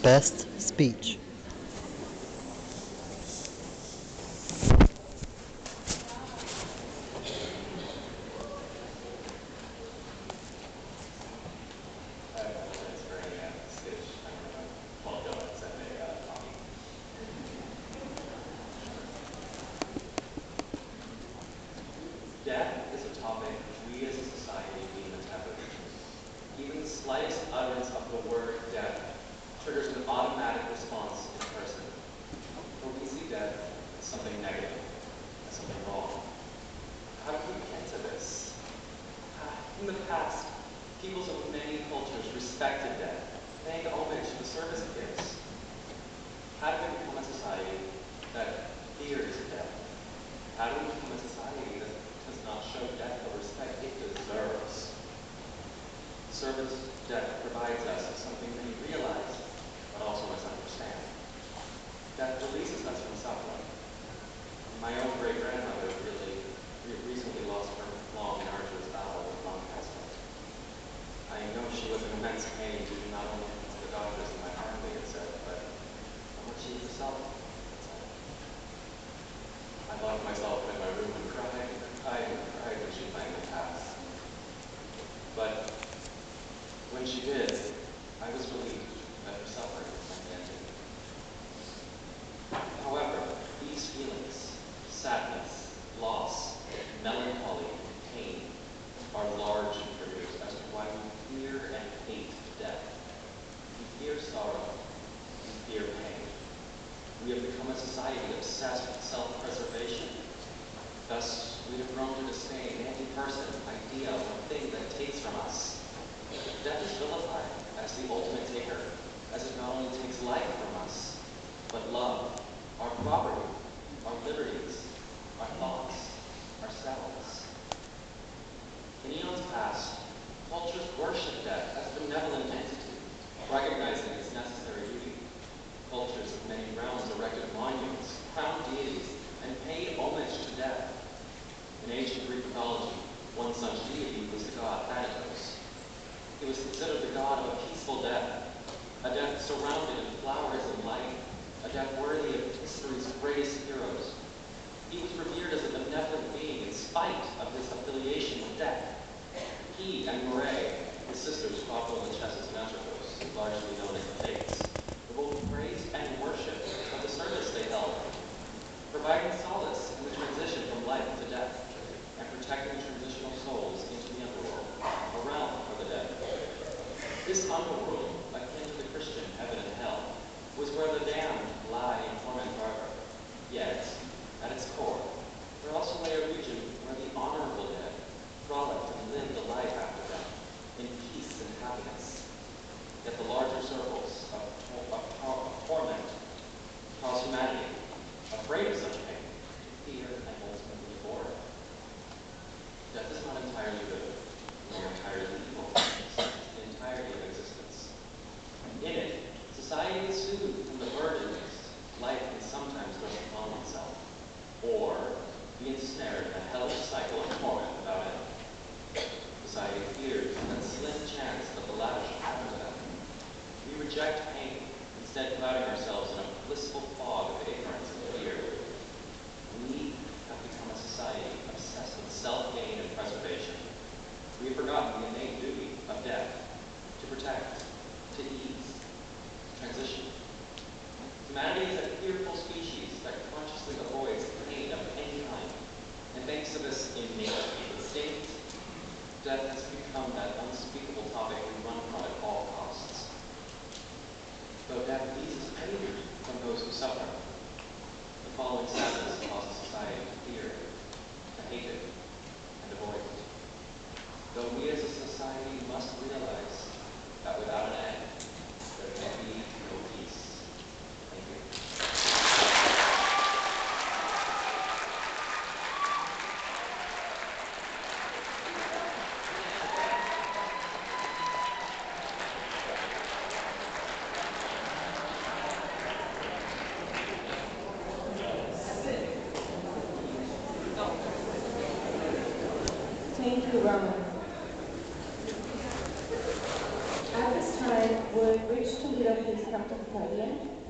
Best speech. I apologize for any skittish time when I'm 12 donuts and a coffee. Death is a topic we as a society deem a taboo. Even the slightest utterance of the word death triggers an automatic response in a person. For we see death as something negative, as something wrong. How did we get to this? In the past, peoples of many cultures respected death, paying homage to the service it gives. How do we become a society that fears death? How do we become a society that does not show death the respect it deserves? Service death provides us with something we realize, but also misunderstand. Death releases us from suffering. My own great-grandmother recently lost her long and arduous battle with lung cancer. I know she was in immense pain due to not only what the doctors and my family had said, but what she herself had said. I locked myself in my room and cried when she finally passed. But when she did, I was relieved that her suffering was finally ended. However, these feelings, sadness, loss, melancholy, pain, are large contributors as to why we fear and hate death. We fear sorrow, we fear pain. We have become a society obsessed with self-preservation. Thus, we have grown to disdain any person, idea, or thing that takes from us. Death is vilified as the ultimate taker, as it not only takes life from us, but love, our property, our liberties, our thoughts, ourselves. In eons past, cultures worship death as a benevolent entity, recognizing its necessary duty. Cultures of many realms erected monuments, crowned deities, and paid homage to death. In ancient Greek mythology, one such deity was the god Thanatos. He was considered the god of a peaceful death, a death surrounded in flowers and light, a death worthy of history's greatest heroes. He was revered as a benevolent being in spite of his affiliation with death. He and Moray, his sisters Proclo, Lachesis, and Atropos, largely known as the Fates, were both praised and worshipped for the service they held, providing solace in the transition from life to death, and protecting transitional souls into the underworld, a realm for the dead. This underworld, akin to the Christian heaven and hell, was where the damned lie in torment forever. Yet, at its core, there also lay a region where the honorable dead frolicked and lived a life after death, in peace and happiness. Yet the larger circles of torment cause humanity, afraid of such pain, fear, and ultimately horror. Death is not entirely good, nor entirely evil. It's the entirety of existence. In it, society is soothed from the burdens life can sometimes bring upon oneself, or be ensnared in a hellish cycle of torment without end. Society fears that slim chance that the latter shall happen to them. We reject pain, instead clouding ourselves in a blissful fog of ignorance and fear. We have become a society obsessed with self-gain and preservation. We have forgotten the innate duty of death, to protect, to ease, to transition. Humanity is a fearful species that consciously avoids pain of any kind, and thanks to this innate instinct, death has become that unspeakable topic we run from at all costs. Though death eases pain from those who suffer, the following sadness causes society to fear it, to hate it, and avoid it. Though we as a society must realize that without an end, there can be no peace. Thank you. would Rich Toledo please come to the podium?